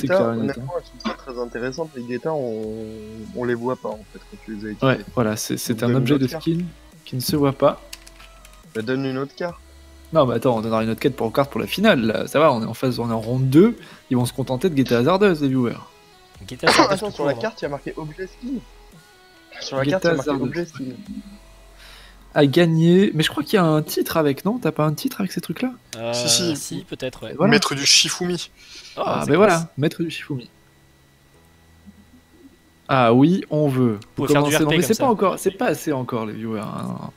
Guetta, clair et net. honnêtement, elles sont très intéressantes. Les Guetta, on les voit pas en fait quand tu les as utilisées. Ouais, voilà, c'est Donc, un donne objet une de autre carte. skin qui ne se voit pas. Bah, donne une autre carte. Non, mais attends, on donnera une autre quête pour carte pour la finale. Là. Ça va, on est en phase, on est en ronde 2. Ils vont se contenter de Guetta Hazardeuse, les viewers. Guetta, ça reste Attends, tout sur la court, carte, il y a marqué objet skin. Sur la Guetta carte, il y a marqué Hazardeuse. objet skin. À gagner. Mais je crois qu'il y a un titre avec, non? T'as pas un titre avec ces trucs-là? Si, peut-être, ouais. Voilà. Maître du Shifumi. Oh, Ah, c'est ben classe. voilà, maître du Shifumi. Ah oui, on veut. Vous pouvez faire du Commencer. RP Non, mais comme c'est ça. pas encore, c'est pas assez encore, les viewers. Hein.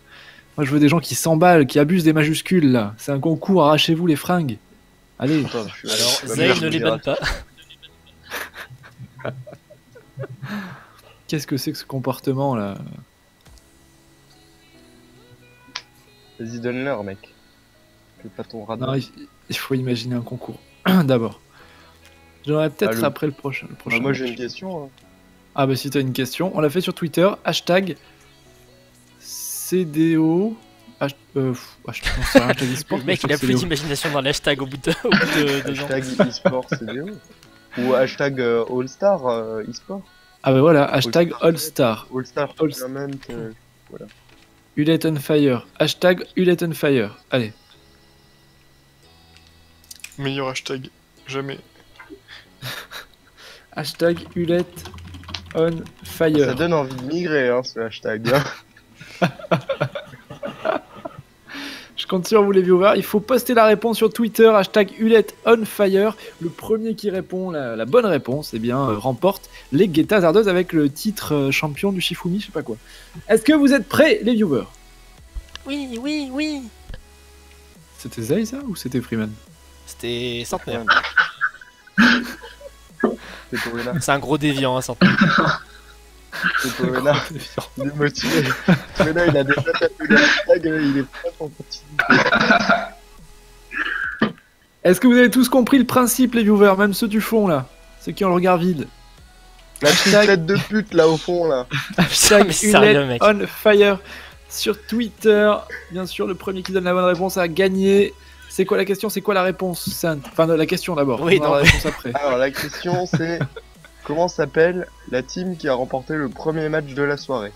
Moi, je veux des gens qui s'emballent, qui abusent des majuscules, là. C'est un concours, arrachez-vous les fringues. Allez. Attends, Alors, je Zay suis ne les banne pas. Qu'est-ce que c'est que ce comportement, là? Vas-y, donne-leur, mec. Fais pas ton radar. Non, il faut imaginer un concours. D'abord. J'aurais peut-être après le prochain. Bah, moi, j'ai une question. Hein. Ah bah si t'as une question, on l'a fait sur Twitter, hashtag CDO... hashtag e-sport, Le mec, il a plus d'imagination dans l'hashtag au bout de 2 ans. Hashtag e-sport CDO. Ou hashtag All-Star e-sport. Ah bah voilà, hashtag All-Star. All-Star Tournament. Voilà. Hullet on Fire. Hashtag Hullet on Fire. Allez. Meilleur hashtag. Jamais. Hashtag Hullet on Fire. Ça donne envie de migrer, hein, ce hashtag. Hein. Je compte sur vous les viewers. Il faut poster la réponse sur Twitter. Hashtag Hullet on Fire. Le premier qui répond la bonne réponse, eh bien, remporte les Guetta Hazardeuses avec le titre champion du Shifumi, je sais pas quoi. Est-ce que vous êtes prêts, les viewers? Oui, oui, oui. C'était Zay, ça, ou c'était Freeman? C'était centenaire. C'est Poena. C'est un gros déviant, hein, centenaire. C'est Poena. Il est motivé. Poena, il a déjà tapé le hashtag, il est prêt pour continuer. Est-ce que vous avez tous compris le principe, les viewers, même ceux du fond, là? Ceux qui ont le regard vide. La petite tête de pute, là, au fond, là. Hashtag mais sérieux, Hullet mec. on Fire sur Twitter. Bien sûr, le premier qui donne la bonne réponse a gagné. C'est quoi la question? C'est quoi la réponse, Sainte? Enfin, la question d'abord. Oui, On verra non, la mais- réponse après. Alors, la question, c'est... Comment s'appelle la team qui a remporté le premier match de la soirée?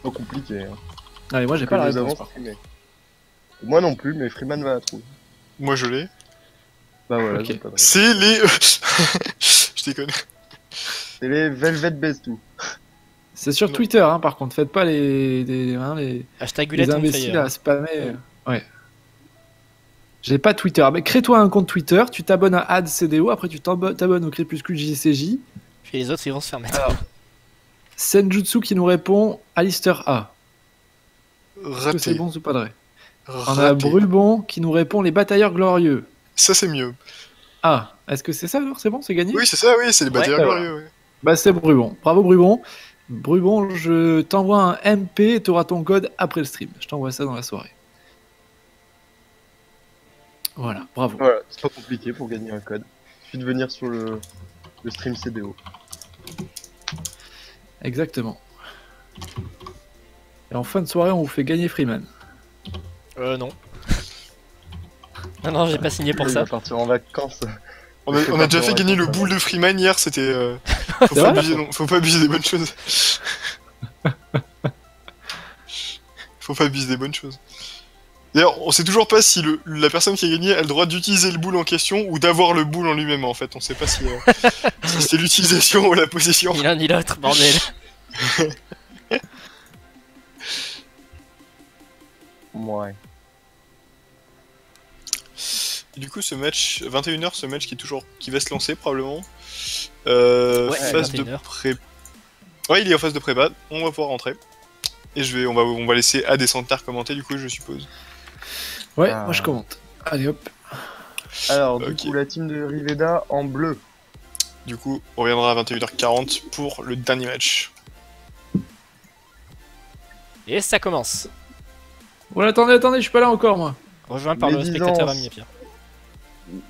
Pas compliqué, hein. Allez, moi, j'ai Que pas la nous réponse. avons streamé. Moi non plus, mais Freeman va la trouver. Moi je l'ai. Bah voilà, Ok. c'est pas vrai. C'est les. Je déconne. C'est les Velvet Bestou. C'est sur Non. Twitter, hein, par contre. Faites pas les Hashtag Hullet on imbéciles Fire. à spammer. Ouais. J'ai pas Twitter. Mais crée-toi un compte Twitter, tu t'abonnes à AdCDO, après tu t'abonnes au Crépuscule JCJ. Puis les autres, ils vont se faire mettre. Alors, Senjutsu qui nous répond Alistair A. Est-ce que c'est Raté. bon ou pas vrai? On a Raté. Brubon qui nous répond les batailleurs glorieux. Ça c'est mieux. Ah, est-ce que c'est ça alors? C'est bon, c'est gagné? Oui, c'est ça, oui, c'est les Ouais, batailleurs bah, glorieux. Ouais. Bah c'est Brubon. Bravo Brubon. Brubon, je t'envoie un MP et t'auras ton code après le stream. Je t'envoie ça dans la soirée. Voilà, bravo. Voilà, c'est pas compliqué pour gagner un code. Il suffit de venir sur le stream CDO. Exactement. Et en fin de soirée, on vous fait gagner Freeman. Non. Non, j'ai pas signé pour Il ça. va partir en vacances. On a déjà fait gagner le boule de Freeman hier, c'était. Faut C'est pas vrai abuser, non. Faut pas abuser des bonnes choses. Faut pas abuser des bonnes choses. D'ailleurs, on sait toujours pas si la personne qui a gagné a le droit d'utiliser le boule en question ou d'avoir le boule en lui-même en fait. On sait pas si, si c'est l'utilisation ou la possession. Ni l'un ni l'autre, bordel. Ouais. Et du coup, ce match, 21h, ce match qui va se lancer probablement. Ouais, Phase de 21h. pré. Ouais, il est en phase de prépa. On va pouvoir rentrer. Et on va laisser Ad et Santar commenter du coup, je suppose. Ouais, Ah. moi je commente. Allez hop. Alors, du Ok. coup, la team de Riveda en bleu. Du coup, on reviendra à 21h40 pour le dernier match. Et ça commence. Voilà, attendez, je suis pas là encore moi. Rejoint par le Médisance. spectateur ami Pierre.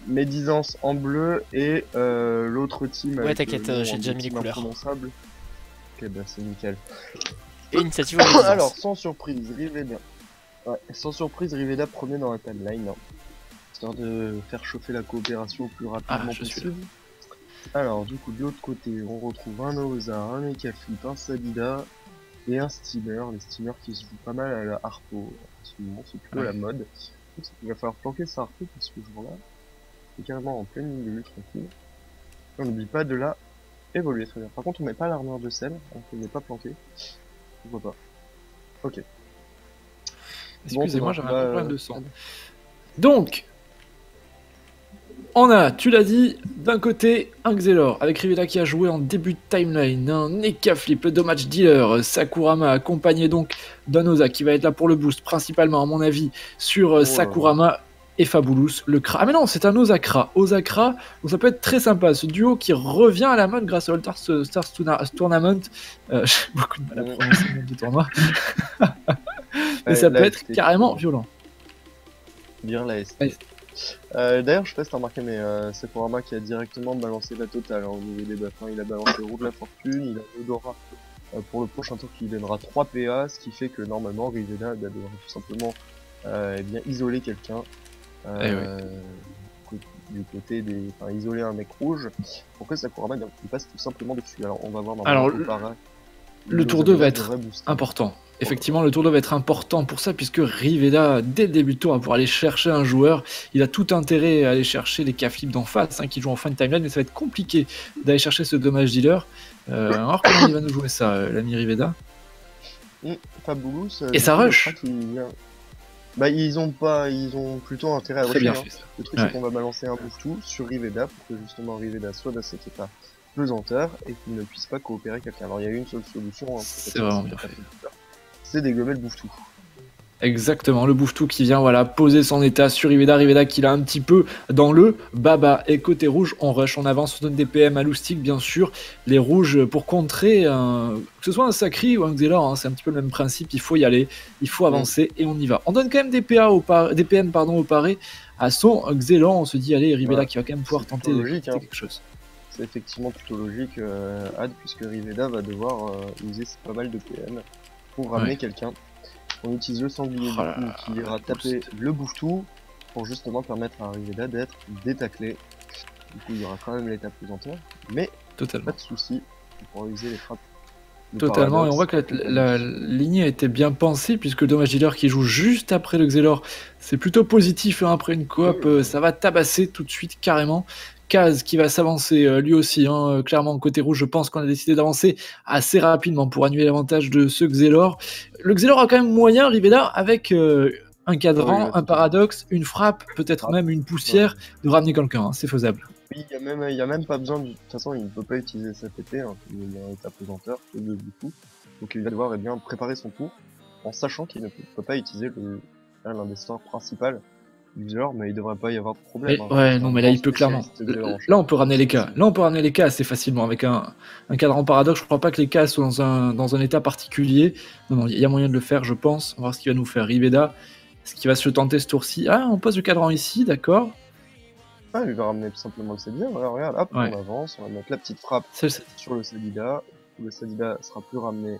Médisance en bleu et l'autre team. Ouais, avec t'inquiète, le nom j'ai en déjà mis les team couleurs. imprononçable. Ok, bah c'est nickel. Et initiative au Médisance. Alors, sans surprise, Riveda. Ouais, sans surprise, Riveda premier dans la timeline. Hein. Histoire de faire chauffer la coopération le plus rapidement je suis possible. Alors, du coup, de l'autre côté, on retrouve un Oza, un Ekaflip, un Sadida et un Steamer. Les steamers qui se jouent pas mal à la Harpo. En ce moment, c'est plutôt la mode. Donc, il va falloir planquer sa Harpo parce que ce jour-là, c'est carrément en pleine ligne de vue, tranquille. Et on n'oublie pas de la évoluer, très bien. Par contre, on met pas l'armure de sel, alors qu'elle n'est pas planquée. Pourquoi pas. Ok. Excusez-moi, Bon, j'avais un problème de son. Donc, on a, tu l'as dit, d'un côté, un Xelor, avec Rivella qui a joué en début de timeline, un Ekaflip, le damage dealer, Sakurama, accompagné donc d'un Oza qui va être là pour le boost, principalement, à mon avis, sur Sakurama et Fabulous, le Kra. Ah mais non, c'est un Osakra. Osakra, donc ça peut être très sympa, ce duo qui revient à la mode grâce au All-Stars Tournament. J'ai beaucoup de mal à prononcer le nom du tournoi. Mais ça peut être carrément violent. Bien la ST. D'ailleurs, je sais pas si t'as remarqué, mais Sakurama qui a directement balancé la totale au niveau des buffs. Il a balancé le roue de la fortune, il a Odora pour le prochain tour qui lui donnera 3 PA, ce qui fait que normalement Rivella devrait tout simplement bien isoler quelqu'un du côté des, enfin isoler un mec rouge pour que Sakurama il passe tout simplement dessus. Alors on va voir normalement. Le tour 2 va être important. Effectivement, le tour 2 va être important pour ça, puisque Rivella, dès le début de tour, va pouvoir aller chercher un joueur. Il a tout intérêt à aller chercher les Ekaflip d'en face, qui jouent en fin de timeline, mais ça va être compliqué d'aller chercher ce dommage dealer. Alors comment il va nous jouer ça, l'ami Rivella Fabulous, et ça rush. Bah ils ont plutôt intérêt à rusher. Le truc c'est qu'on va balancer un bouffe-tout sur Rivella pour que justement Rivella soit dans cet état pesanteur et qu'il ne puisse pas coopérer avec quelqu'un. Alors il y a une seule solution, c'est vraiment bien fait. C'est dégommer le bouffe-tout. Exactement, le bouffe-tout qui vient poser son état sur Rivella qui l'a un petit peu dans le baba. Et côté rouge, on rush, on avance, on donne des PM à Loustic bien sûr. Les rouges pour contrer, que ce soit un Sacri ou un Xelor, c'est un petit peu le même principe, il faut y aller, il faut avancer et on y va. On donne quand même des PM au paré à son Xelor, on se dit allez Rivella qui va quand même pouvoir tenter quelque chose. C'est effectivement plutôt logique, Ad, puisque Rivella va devoir user pas mal de PM pour ramener quelqu'un. On utilise le sanglier qui ira taper le bouffe-tout pour justement permettre à Rivella d'être détaclé. Du coup, il y aura quand même l'étape pesanteur, mais pas de souci, on pourra user les frappes. Totalement, et on voit que la lignée a été bien pensée, puisque le dommage dealer qui joue juste après le Xelor, c'est plutôt positif, après une coop, ça va tabasser tout de suite carrément. Kaz qui va s'avancer lui aussi, clairement côté rouge, je pense qu'on a décidé d'avancer assez rapidement pour annuler l'avantage de ce Xelor. Le Xelor a quand même moyen, Rivella, avec un cadran, un paradoxe, une frappe, peut-être même une poussière, de ramener quelqu'un, c'est faisable. Oui, il y a même pas besoin, de toute façon il ne peut pas utiliser sa TP, il y a un état pesanteur, du coup, donc il va devoir bien préparer son tour, en sachant qu'il ne peut pas utiliser l'un des sorts principaux du Xelor, mais il devrait pas y avoir de problème. Non mais là il peut clairement. Là on peut ramener les cas. Là on peut ramener les cas assez facilement avec un cadran paradoxe. Je crois pas que les cas soient dans un état particulier. Non, il y a moyen de le faire, je pense. On va voir ce qu'il va nous faire Rivella. Est-ce qu'il va se tenter ce tour-ci? Ah, on pose le cadran ici, d'accord. Ah, il va ramener tout simplement le Sadida. Voilà, regarde, hop, on avance, on va mettre la petite frappe sur le Sadida. Le Sadida sera plus ramené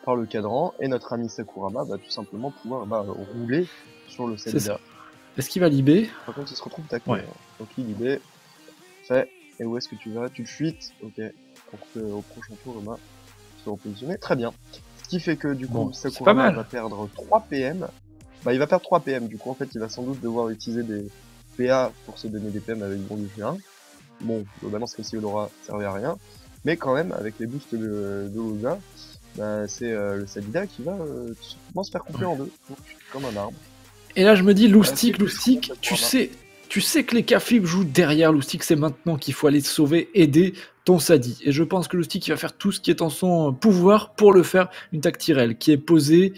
par le cadran et notre ami Sakurama va tout simplement pouvoir rouler sur le Sadida. Est-ce qu'il va libé? Par contre, il se retrouve taclé. Donc il libé. Fait. Et où est-ce que tu vas? Tu fuites. Ok. Pour que au prochain tour, Roma se repositionner. Très bien. Ce qui fait que du coup, Sakurama va perdre 3 PM. Il va perdre 3 PM. Du coup, en fait, il va sans doute devoir utiliser des PA pour se donner des PM avec bon du G1. Bon, globalement, c'est comme si Odora servait à rien. Mais quand même, avec les boosts de Oza, c'est le Sadida qui va tout simplement se faire couper en deux. Donc, comme un arbre. Et là, je me dis, Loustic, tu sais que les Ekaflip jouent derrière Loustic, c'est maintenant qu'il faut aller sauver, aider ton Sadi. Et je pense que Loustic, il va faire tout ce qui est en son pouvoir pour le faire. Une tactirelle qui est posée.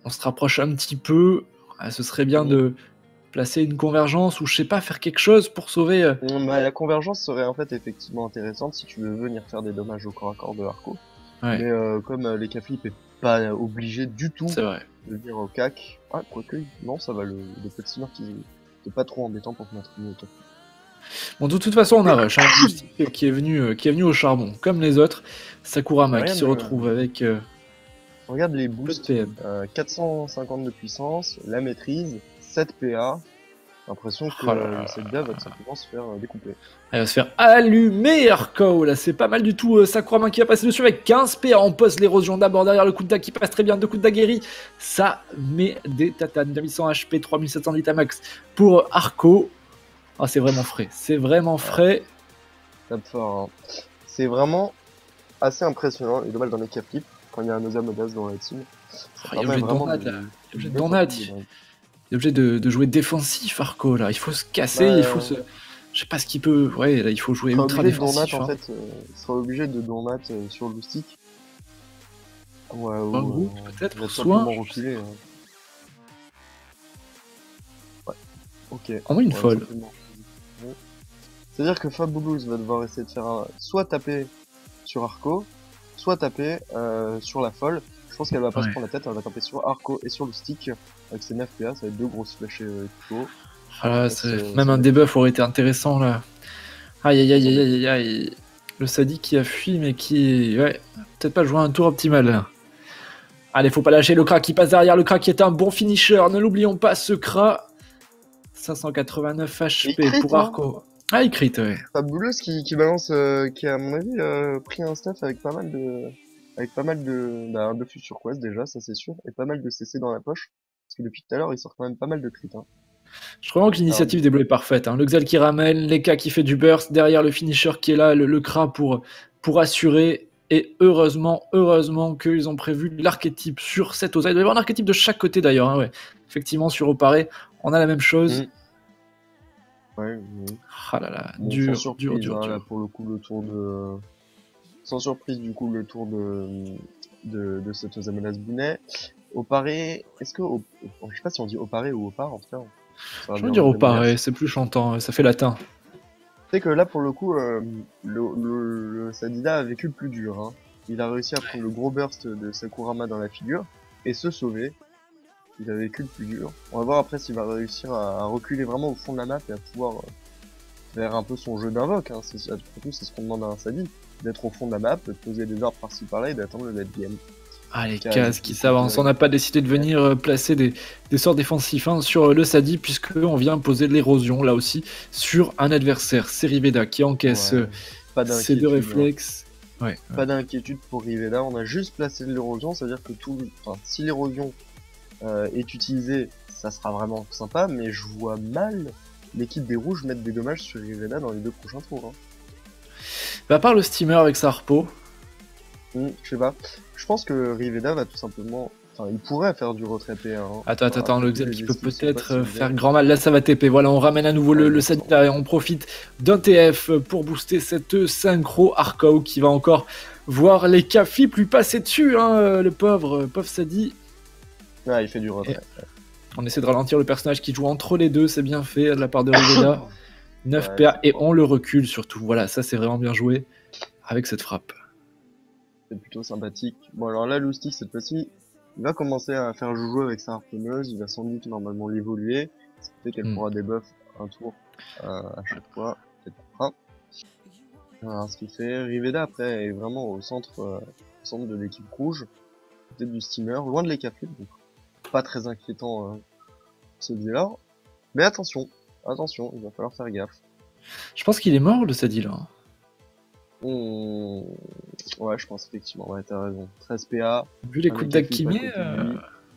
On se rapproche un petit peu. Ce serait bien de placer une convergence ou, je sais pas, faire quelque chose pour sauver... la convergence serait en fait effectivement intéressante si tu veux venir faire des dommages au corps à corps de Harco. Mais comme les Ekaflip est pas obligé du tout de venir au CAC. Ah, quoique, non, ça va, le petit steamer qui est pas trop embêtant pour notre ami au CAC. Bon, de toute façon, on a Rush, qui est venu au charbon, comme les autres. Sakurama qui se retrouve avec... regarde les boosts, 450 de puissance, la maîtrise, 7 PA. l'impression que le Sedda va tout simplement se faire découper. Elle va se faire allumer, Arco. Là, c'est pas mal du tout. Sakurama qui va passer dessus avec 15 PA. On pose l'érosion d'abord derrière le coup de dague qui passe très bien. 2 coups de dague guéri. Ça met des tatanes. 2100 HP, 3700 d'Itamax pour Arco. Ah, c'est vraiment frais. C'est vraiment frais. Tape fort. Hein. C'est vraiment assez impressionnant. Et dommage dans les cap flips quand il y a un Osamodas dans la team. Il est obligé de Donat, là. Il est obligé de Donat. Il est obligé de jouer défensif, Arco, là. Il faut se casser, il faut se... Je sais pas ce qu'il peut... Ouais, là, il faut jouer ultra défensif. Donat, en fait, il sera obligé de Donat sur Loustic. Ouais, peut-être pour soin. Reculer, hein. Ouais, ok. En moins, une folle. C'est-à-dire que Fabulous va devoir essayer de faire soit taper sur Arco, soit taper sur la folle. Je pense qu'elle va pas se prendre la tête, elle va taper sur Arco et sur le stick avec ses 9 PA, ça va être 2 grosses flèches couteaux. Voilà, même un debuff aurait été intéressant là. Aïe aïe aïe aïe aïe aïe. Le Sadi qui a fui mais qui... Ouais, peut-être pas joué un tour optimal là. Allez, faut pas lâcher le Kra qui passe derrière, le Kra qui est un bon finisher, ne l'oublions pas ce Kra. 589 HP pour Arco. Ah, il crit, ouais. Fabulous qui balance, qui a à mon avis pris un stuff avec pas mal de... un buff sur Quest déjà, ça c'est sûr, et pas mal de CC dans la poche. Parce que depuis tout à l'heure, il sort quand même pas mal de crits. Hein. Je crois que l'initiative des bleus est parfaite. Hein. Le Xal qui ramène, l'Eka qui fait du burst, derrière le finisher qui est là, le Kra pour assurer. Et heureusement qu'ils ont prévu l'archétype sur cette Osa. Il doit y avoir un archétype de chaque côté d'ailleurs. Hein, ouais. Effectivement, sur Oparé, on a la même chose. Ouais, ah là là, bon, dur. Là, pour le coup, le tour de... Sans surprise, du coup, le tour de cette Osamodas Bounet. Oparé, est-ce que... Je sais pas si on dit Oparé ou Opar, en tout cas. Je veux dire Oparé, c'est plus chantant, ça fait latin. C'est que là, pour le coup, le Sadida a vécu le plus dur. Hein. Il a réussi à prendre le gros burst de Sakurama dans la figure et se sauver. Il a vécu le plus dur. On va voir après s'il va réussir à reculer vraiment au fond de la map et à pouvoir faire un peu son jeu d'invoque. Hein. C'est ce qu'on demande à un Sadi, d'être au fond de la map, de poser des arbres par-ci par-là et d'attendre le late game. Ah, les cases qui s'avancent. On n'a pas décidé de venir placer des sorts défensifs hein, sur le Sadi, puisqu'on vient poser de l'érosion, là aussi, sur un adversaire. C'est Riveda qui encaisse ces 2 réflexes. Ouais, pas d'inquiétude pour Riveda, on a juste placé de l'érosion, c'est-à-dire que si l'érosion est utilisée, ça sera vraiment sympa, mais je vois mal l'équipe des rouges mettre des dommages sur Riveda dans les 2 prochains tours. Hein. Bah, à part le steamer avec sa repo. Je sais pas. Je pense que Riveda va tout simplement... Enfin, il pourrait faire du retrait P1. Hein. Attends, le Xel qui peut peut-être faire grand mal. Là, ça va TP. Voilà, on ramène à nouveau le Sadida et on profite d'un TF pour booster cette synchro Arco qui va encore voir les K-Flip lui passer dessus, hein, le pauvre Sadi. Ah, il fait du retrait. On essaie de ralentir le personnage qui joue entre les deux, c'est bien fait de la part de Riveda. 9 PA et on le recule surtout. Voilà, ça c'est vraiment bien joué avec cette frappe. C'est plutôt sympathique. Bon alors là, Loustic cette fois-ci, il va commencer à faire joujou avec sa harponneuse, il va sans doute normalement l'évoluer, ce qui fait qu'elle pourra debuff un tour à chaque fois, peut-être un. Alors ce qui fait, Riveda après est vraiment au centre de l'équipe rouge, peut-être du steamer, loin de l'Eka-Flip, donc pas très inquiétant ce biais-là. Mais attention, il va falloir faire gaffe. Je pense qu'il est mort le Sadi là. Ouais, je pense effectivement, ouais, t'as raison. 13 PA. Vu les coups de dague qu'il met,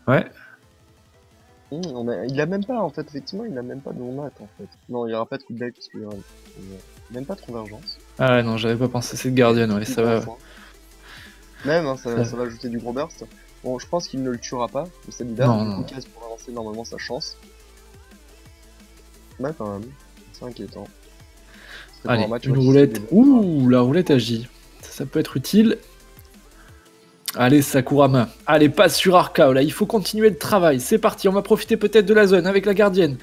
ouais. Il a même pas, en fait, effectivement, il a même pas de non-mat, en fait. Non, il y aura pas de coup de dague parce qu'il y aura même pas de convergence. Ah ouais, non, j'avais pas pensé, c'est le Guardian, ouais, ça va. Même, hein, ça va ajouter du gros burst. Bon, je pense qu'il ne le tuera pas, le Sadida. Du coup, Kaz pour avancer normalement sa chance. Mais quand même, c'est inquiétant. Allez, une roulette. Ouh, la roulette agit. Ça peut être utile. Allez, Sakurama. Allez, passe sur Arcao. Là, il faut continuer le travail. C'est parti. On va profiter peut-être de la zone avec la gardienne.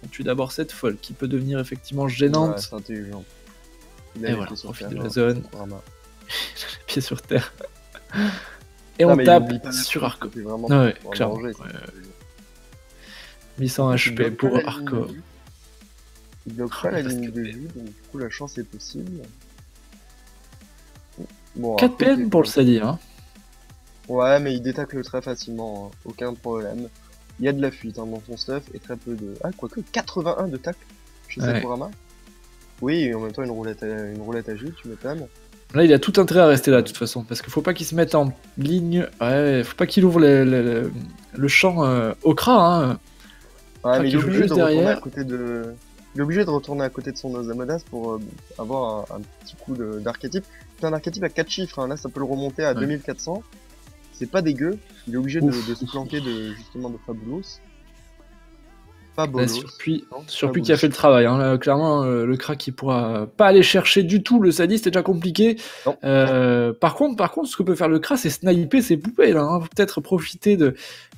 On tue d'abord cette folle qui peut devenir effectivement gênante. Ouais, c'est intelligent. Et voilà, on profite de la zone. Pied sur terre. Et on tape sur Arco. Ouais, clairement. 800 HP pour Arco. Il bloque pas la ligne de vue, donc du coup la chance est possible. Bon, 4 PM pour le Sadi, hein. Ouais, mais il détacle très facilement, hein. Aucun problème. Il y a de la fuite dans son stuff et très peu de... Ah, quoique 81 de tac chez Sakurama. Oui, et en même temps une roulette agile, tu m'étonnes. Là, il a tout intérêt à rester là, de toute façon, parce qu'il faut pas qu'il se mette en ligne. Ouais, faut pas qu'il ouvre le champ au cra. Hein. Ouais, mais il est obligé de retourner à côté de... Il est obligé de retourner à côté de son Osamodas pour avoir un petit coup d'archétype. C'est un archétype à 4 chiffres, hein. Là ça peut le remonter à 2400. C'est pas dégueu. Il est obligé de se planquer justement de Fabulos. Surpuis qui a fait le travail. Hein. Là, clairement, le crack il pourra pas aller chercher du tout le sadiste, c'est déjà compliqué. Par contre, ce que peut faire le crack, c'est sniper ses poupées. Là, hein. Peut-être profiter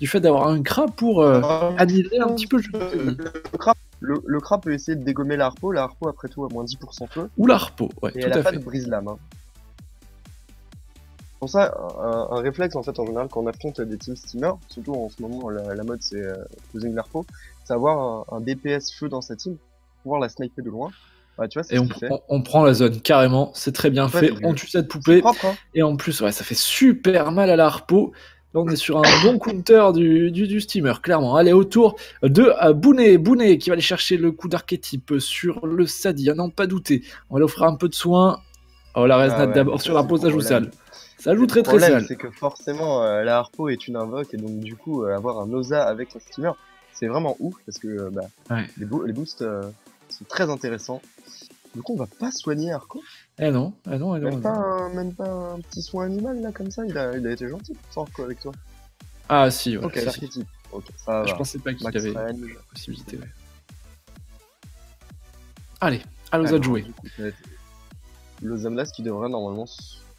du fait d'avoir un crack pour annihiler un petit peu le jeu. Le crack peut essayer de dégommer la harpo après tout à moins 10% feu. Ou la harpo, ouais, et tout elle à a pas fait. de brise-lame. Hein. Pour ça, un réflexe en fait en général quand on affronte des team steamers, surtout en ce moment la mode c'est poser une harpo, c'est avoir un DPS feu dans sa team pour pouvoir la sniper de loin. Ouais, tu vois, et on prend la zone carrément, c'est très bien fait, on tue cette poupée. Propre, hein. Et en plus, ouais, ça fait super mal à la harpo. Là, on est sur un bon counter du steamer, clairement. Allez, autour de Bounet qui va aller chercher le coup d'archétype sur le Sadi, à n'en pas douter. On va lui offrir un peu de soin. Oh, la Resnat d'abord sur la pose, ça joue sale. Ça joue très sale. C'est que forcément, la harpo est une invoque, et donc du coup, avoir un Osa avec un steamer, c'est vraiment ouf, parce que les boosts sont très intéressants. Du coup, on va pas soigner Arco. Non. Même pas un petit soin animal là comme ça, il a été gentil pour Arco avec toi. Ah si, ouais. Ok, l'archétype. Ok, ça va. Je pensais pas qu'il y avait la possibilité. Ouais. Allez, Osa de jouer. Le Zamlas qui devrait normalement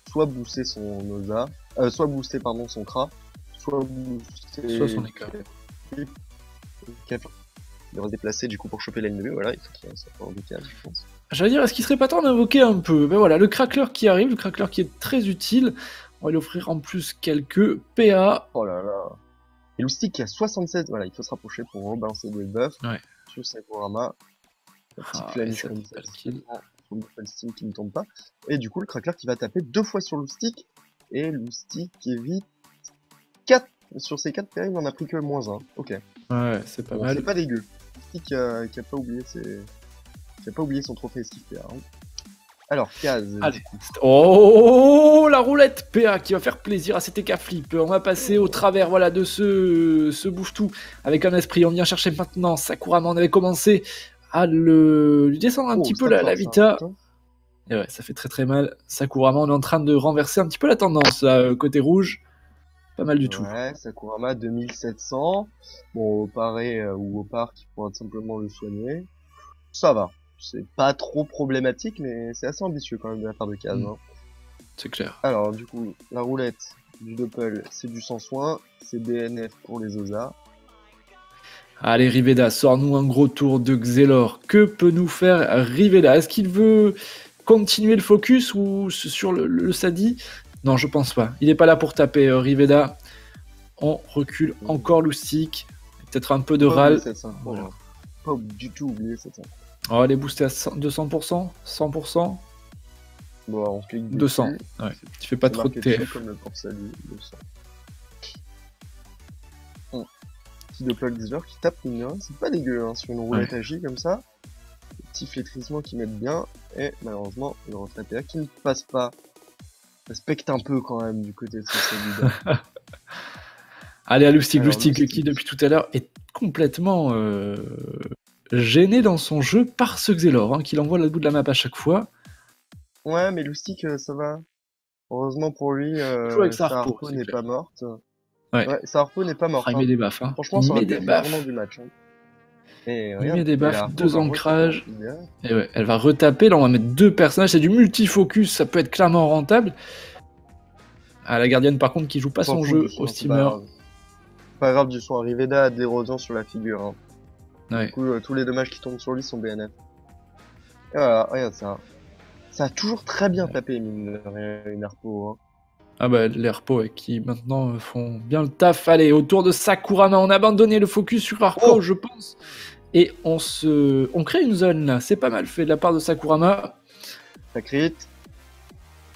soit booster son Osa, soit booster son Kra, soit son écart. Il devrait se déplacer du coup pour choper la ligne de vue, voilà, il faut qu'il soit en décalage, je pense. J'allais dire, est-ce qu'il serait pas temps d'invoquer un peu? Ben voilà, le crackler qui arrive, le crackler qui est très utile. On va lui offrir en plus quelques PA. Oh là là. Et Loustic qui a 67, voilà, il faut se rapprocher pour rebalancer le buff sur Sakurama. La petite flèche comme ça, sur le steam qui ne tombe pas. Et du coup, le crackler qui va taper 2 fois sur Loustic. Et Loustic évite 4 sur ces 4 PA, il n'en a pris que -1. Ok. Ouais, c'est pas mal. C'est pas dégueu. Loustic qui a pas oublié son trophée esquive PA. Hein. Alors, Kaz. Allez. Oh, la roulette PA qui va faire plaisir à cet EK Flip. On va passer au travers voilà, de ce bouffe-tout avec un esprit. On vient chercher maintenant Sakurama. On avait commencé à lui descendre un petit peu la vita. Et ouais, ça fait très mal. Sakurama, on est en train de renverser un petit peu la tendance là, côté rouge. Pas mal du tout. Ouais, Sakurama 2700. Bon, au paré ou au parc, il pourra simplement le soigner. Ça va. C'est pas trop problématique, mais c'est assez ambitieux quand même de la part de Kaz. Hein. C'est clair. Alors, du coup, la roulette du Doppel, c'est du sans soin. C'est DNF pour les Osa. Allez, Riveda, sors-nous un gros tour de Xelor. Que peut nous faire Riveda? Est-ce qu'il veut continuer le focus ou sur le Sadi? Non, je pense pas. Il est pas là pour taper, Riveda. On recule encore Loustic. Peut-être un peu de râle. Voilà. Pas du tout oublier cette info. On va les booster à 200%, 100%. Bon, on clique 200. Ouais. Tu fais pas trop de TF. Comme le Porcel 200. Petit Doppel Xelor qui tape mine, hein. C'est pas dégueu hein, sur une roulette agie comme ça. Des petits flétrissements qui mettent bien. Et malheureusement, le retrait PA qui ne passe pas. Respecte un peu quand même du côté de ce solide. Allez, à Loustic qui depuis tout à l'heure est complètement gêné dans son jeu par ce Xelor, hein, qu'il envoie à bout de la map à chaque fois. Ouais, mais Loustic, ça va. Heureusement pour lui, sa harpo n'est pas morte. Ouais, sa harpo n'est pas morte. Il met des baffes. Hein. Franchement, ça aurait été vraiment du match. Hein. Et il met des baffes, 2 ancrages. Et ouais, elle va retaper. Là, on va mettre 2 personnages. C'est du multifocus. Ça peut être clairement rentable. Ah, la gardienne, par contre, qui joue pas son jeu au steamer. Pas grave, du son Riveda a de l'érosion sur la figure. Hein. Ouais. Du coup, tous les dommages qui tombent sur lui sont BNF. Et voilà, regarde ça. Ça a toujours très bien tapé une harpo. Hein. Ah bah les harpos qui maintenant font bien le taf. Allez, autour de Sakurama, on a abandonné le focus sur harpo, je pense. Et on crée une zone là. C'est pas mal fait de la part de Sakurama. Ça crit.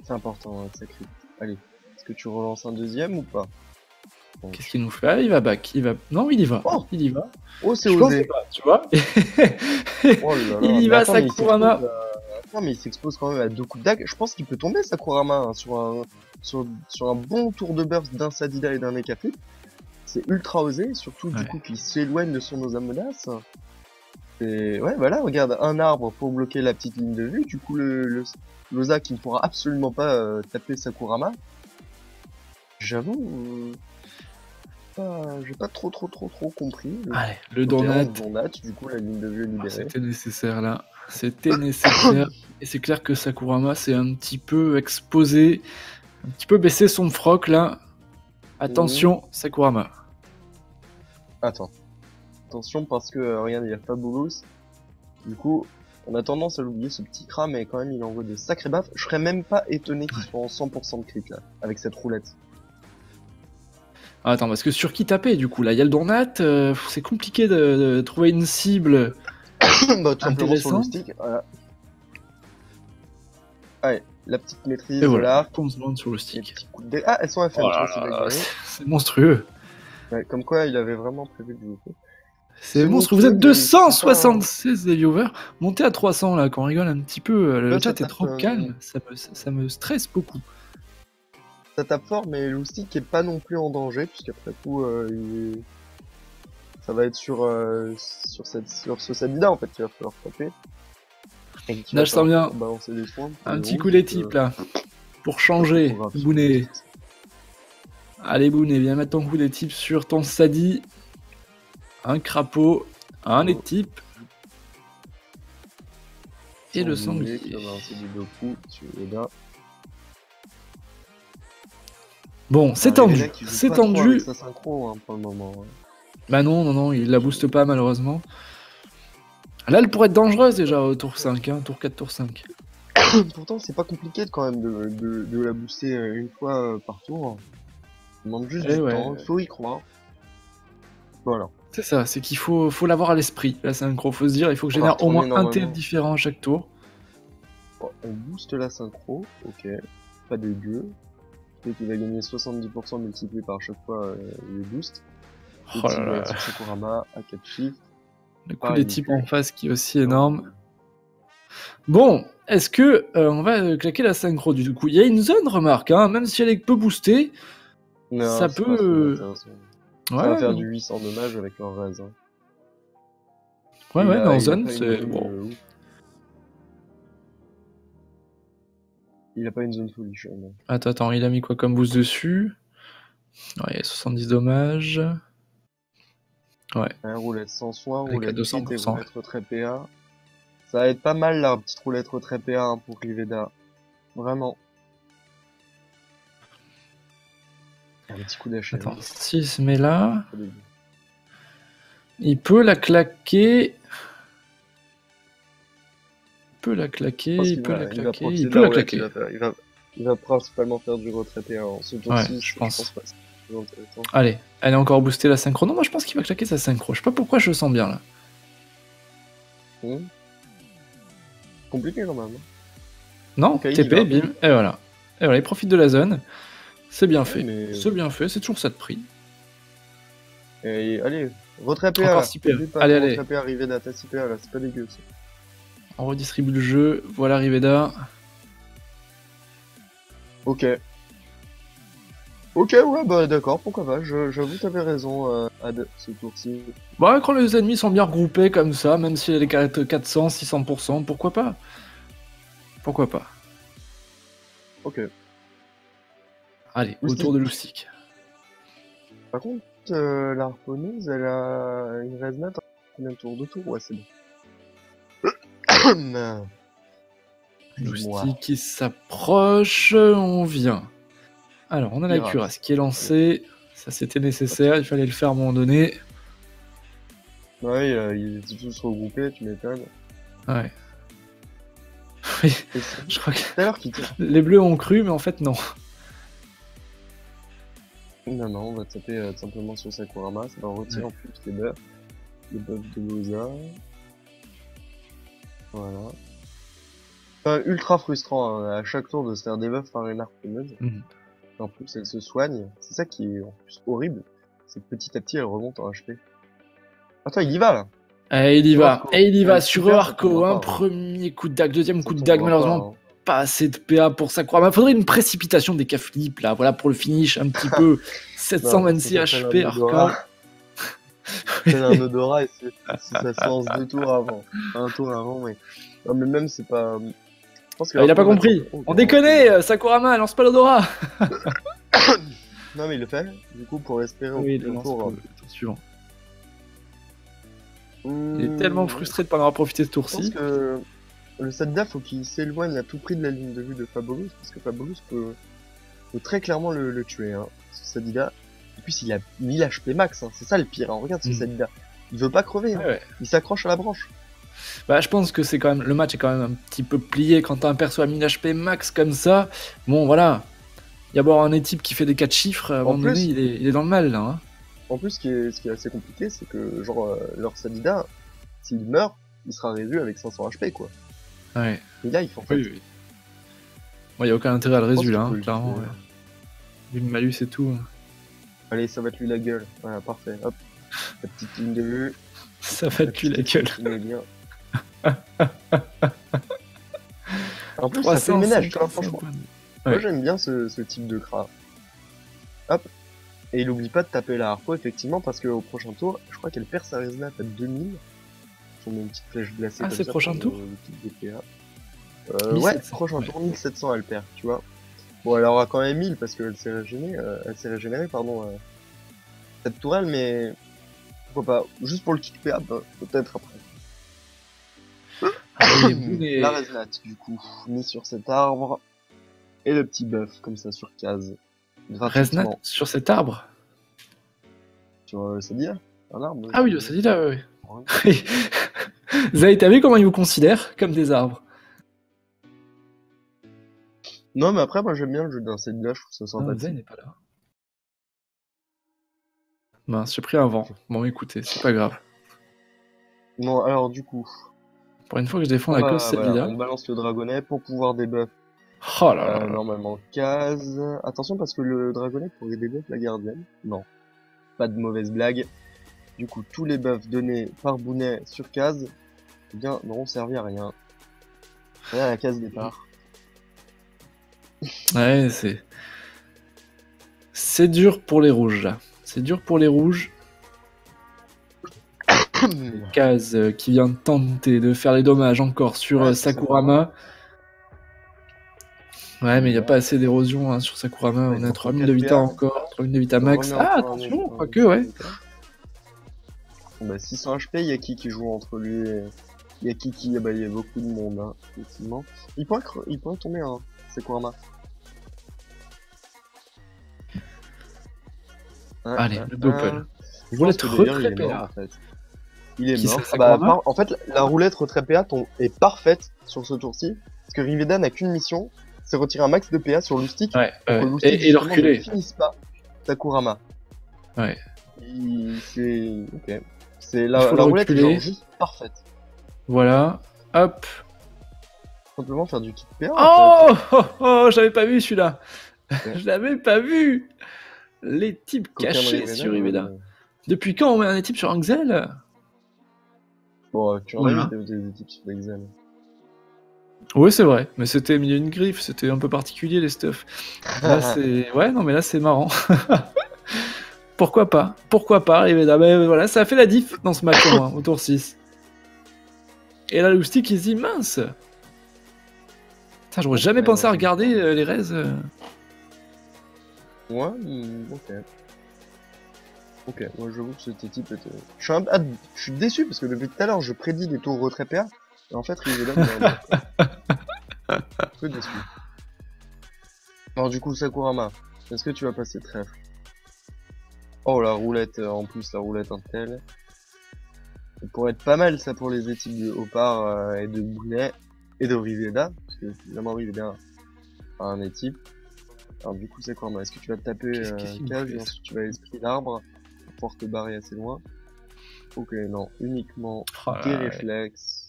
C'est important, ça crit. Allez, est-ce que tu relances un deuxième ou pas? Qu'est-ce qu'il nous fait? Ah, il va back. Non, il y va. Oh, il y va. Oh, c'est Je pensais osé. pas, tu vois. Oh là là. Il y Mais va, attends, mais il Sakurama. s'expose Attends, mais il s'expose quand même à 2 coups de dague. Je pense qu'il peut tomber, Sakurama, hein, sur un bon tour de burst d'un Sadida et d'un Nekaflip. C'est ultra osé, surtout du coup qu'il s'éloigne de son Osamodas. Et ouais, voilà, regarde, un arbre pour bloquer la petite ligne de vue. Du coup, l'Osa qui ne pourra absolument pas taper Sakurama. J'avoue, j'ai pas trop compris. Allez, le Ok, donut. du coup, la ligne de vue est libérée. C'était nécessaire là. C'était nécessaire. Et c'est clair que Sakurama s'est un petit peu exposé, un petit peu baissé son froc là. Attention, Sakurama. Attends. Attention parce que, regarde, il y a Fabulous. Du coup, on a tendance à l'oublier ce petit crat, mais quand même, il envoie de sacrés baffes. Je serais même pas étonné qu'il soit en 100% de crit là, avec cette roulette. Ah, attends, parce que sur qui taper du coup là? Il y a le donut, c'est compliqué de trouver une cible. Bah, tout simplement sur le stick, voilà. Allez, la petite maîtrise, et voilà. là. On se demande sur le stick. Ah, elles sont FM, c'est monstrueux. Ouais, comme quoi, il avait vraiment prévu de jouer. C'est monstrueux. Vous êtes 276 des viewers. Montez à 300 là, quand on rigole un petit peu. Le chat est trop calme. Ça me stresse beaucoup. Ça tape fort, mais Loustic est pas non plus en danger, puisqu'après tout, ça va être sur ce Sadida en fait qu'il va falloir taper. Là, je sens bien des soins un petit coup d'équipe là, pour changer. Bounet. Allez, Bounet, viens mettre ton coup des types sur ton Sadi. Un crapaud, un étype. Et le sanglier. Bon, c'est tendu. C'est tendu. Sa synchro, hein, pour le moment. Bah non, il la booste pas malheureusement. Là, elle pourrait être dangereuse déjà au tour 5, hein, tour 4, tour 5. Pourtant, c'est pas compliqué quand même de la booster une fois par tour. Il demande juste du temps, il faut y croire. Voilà. C'est ça, c'est qu'il faut l'avoir à l'esprit. La synchro, faut se dire, il faut que je génère au moins un TF différent à chaque tour. Bon, on booste la synchro, ok. Pas dégueu. Il va gagner 70% multiplié par chaque fois les boosts. Oh là là. Sur Sakurama, à 4 shift. Le coup des types en face qui est aussi énorme. Bon, est-ce que on va claquer la synchro du coup? Il y a une zone, remarque, hein, même si elle est peu boostée, non, ça peut... Ça va faire du 800 dommages avec leur raise. Hein. Ouais, mais en zone, c'est... Bon. Il a pas une zone foolish. Attends, il a mis quoi comme boost dessus? Ouais, il y a 70 dommages. Ouais. Roulette sans soin, avec roulette 200%. et roulette retrait PA. Ça va être pas mal la petite roulette retrait PA hein, pour Riveda. Vraiment. Un petit coup d'achat. Attends, s'il se met là... Il peut la claquer... Il peut la claquer. Il va principalement faire du retrait PA en ce tour-ci. Ouais, je pense pas. Allez, elle est encore boostée la synchro. Non, moi je pense qu'il va claquer sa synchro. Je sais pas pourquoi je le sens bien là. Compliqué quand même. Non, okay, TP, bim, et voilà. Et voilà, il profite de la zone. C'est bien fait. Mais... C'est bien fait, c'est toujours ça de prix. Et allez, retrait PA. Encore 6 PA. Allez. Retrait PA, Riveda, t'as 6 PA là, c'est pas dégueu ça. On redistribue le jeu. Voilà Riveda. Ok. Ok, ouais, bah d'accord, pourquoi pas. J'avoue, t'avais raison, Ad, ce tour-ci. Bah, quand les ennemis sont bien regroupés comme ça, même si elle est 400, 600%, pourquoi pas? Pourquoi pas? Ok. Allez, autour de Loustic. Par contre, la harponneuse, elle a une raise net combien de tours? 2 tours? Ouais, c'est bon. Loustic qui s'approche, on vient. Alors, on a la cuirasse qui est lancée. Ça, c'était nécessaire, il fallait le faire à un moment donné. Ouais, ils étaient tous regroupés, tu m'étonnes. Ouais. Oui, je crois que les bleus ont cru, mais en fait, non. Non, on va taper simplement sur Sakurama, ça va retirer en plus les buffs. Les buffs de Loza. Voilà. Enfin, ultra frustrant hein, à chaque tour de se faire debuff par une harponneuse. En plus, elle se soigne. C'est ça qui est en plus horrible. C'est que petit à petit, elle remonte en HP. Attends, il y va là. Et il y va. Arco. Et il y va Ouais, sur super, Arco. ça Un tombera pas, premier coup de dague, deuxième coup de Ça dague. tombera Malheureusement, pas, pas assez de PA pour Sakurama. Faudrait une précipitation des K-Flip là. Voilà pour le finish un petit peu. 726 HP Arco. C'est un odorat et ça se lance 2 tours avant. Un tour avant, mais. Non, mais même, c'est pas. Je pense que Il a pas Arco va compris. faire- On déconne, Sakurama, lance pas l'odorat. Non, mais il le fait. Du coup, pour espérer au Oui, il prochain lance tour. pour le tour suivant. Il est tellement frustré de pas en avoir profité ce Je pense tour-ci. que le Sadda, faut qu'il s'éloigne à tout prix de la ligne de vue de Fabolous, parce que Fabolous peut très clairement le tuer, hein. Ce Sadida. En plus, il a 1000 HP max, hein. C'est ça le pire, hein. Regarde ce Sadida. Il veut pas crever, hein. Ouais. Il s'accroche à la branche. Bah, je pense que c'est quand même le match est quand même un petit peu plié quand t'as un perso à 1000 HP max comme ça. Bon, voilà. Il y a bon un équipe qui fait des 4 chiffres, à un moment donné, il est dans le mal là. Hein. En plus, ce qui est assez compliqué, c'est que, genre, leur Sadida, s'il meurt, il sera réduit avec 500 HP, quoi. Ouais. Et là, il faut en fait. Oui. Bon, il y a aucun intérêt à le résu là, qu'il hein, peut le clairement. tuer. Ouais. Vu le malus et tout. Allez, ça va te lui la gueule. Voilà, parfait. Hop. La petite ligne de vue. Ça va te tuer la gueule. Il est bien. En plus, ça fait le ménage, tu vois, franchement. Ouais. Moi, j'aime bien ce type de cra. Hop. Et il oublie pas de taper la harpo, effectivement, parce qu'au prochain tour, je crois qu'elle perd sa Resnat à 2000. Sur une petite flèche glacée. Ah, comme c'est ça prochain pour tour le type DPA. 1700, Ouais, prochain tour, 1700 elle perd, tu vois. Bon, elle aura quand même 1000 parce qu'elle s'est régénérée, pardon, cette tourelle, mais pourquoi pas. Juste pour le kick PA, bah, peut-être après. La Resnat, du coup, mis sur cet arbre. Et le petit buff, comme ça, sur case. Resnat sur cet arbre. Sur Sadia, un arbre. Ah oui, ça dit là, ouais. Zay, t'as vu comment ils vous considèrent comme des arbres? Non, mais après, moi j'aime bien le jeu d'un Sadia, je trouve ça sympathique. Zay n'est pas là. Mince, j'ai pris un vent. Bon, écoutez, c'est pas grave. Non, alors du coup. Pour une fois que je défends la cause Sadida. Voilà, on balance le dragonnet pour pouvoir debuff. Oh là là. Normalement, case. Attention parce que le dragonnet pourrait debuff la gardienne. Non. Pas de mauvaise blague. Du coup, tous les buffs donnés par Bounet sur case, eh bien, n'auront servi à rien. Rien à la case départ. Ouais, c'est dur pour les rouges là. C'est dur pour les rouges. Case qui vient de tenter de faire les dommages encore sur Sakurama. Ouais, mais il n'y a pas assez d'érosion hein, sur Sakurama. On a 3000 de vita encore, 3000 de vita max. Ah, attention, quoique, ouais. Bah, 600 HP, il y a qui joue entre lui et... Il y a qui bah, il y a beaucoup de monde, hein, effectivement. Il pourrait tomber, hein, Sakurama. Allez, le doppel. Roulette retrait PA. En fait. Il est mort. En fait, la roulette retrait PA est parfaite sur ce tour-ci. Parce que Riveda n'a qu'une mission, c'est retirer un max de PA sur Lustig. Et le reculer. Ne finisse pas Sakurama. Ouais. Ok. C'est la roulette est genre juste parfaite. Voilà. Hop. Simplement faire du kick PA. Oh, je l'avais pas vu celui-là. Je l'avais pas vu. Les types cachés sur Riveda. Depuis quand on met un type sur Angel? Bon, tu en as vu des types sur Excel. Oui, c'est vrai, mais c'était milieu une griffe, c'était un peu particulier les stuff. Là, c'est... Ouais, non, mais là, c'est marrant. Pourquoi pas, Riveda. Mais voilà, ça a fait la diff dans ce match au moins, au tour 6. Et là, Loustic, il se dit, mince. Putain, j'aurais jamais pensé à regarder les raises. Ouais, ok. Ok, moi j'avoue que cet type était... Je suis déçu parce que depuis tout à l'heure je prédis des tours retrait PA et en fait Riveda un peu déçu. Alors du coup Sakurama, est-ce que tu vas passer trèfle? Oh la roulette, en plus la roulette Intel. Ça pourrait être pas mal ça pour les équipes de Opar et de Bounet et de Riveda, parce que finalement Riveda a un équipe. Alors du coup Sakurama, est-ce que tu vas te taper cage et ensuite tu vas esprit d'arbre? Pour te barrer assez loin. Ok, non, uniquement des réflexes.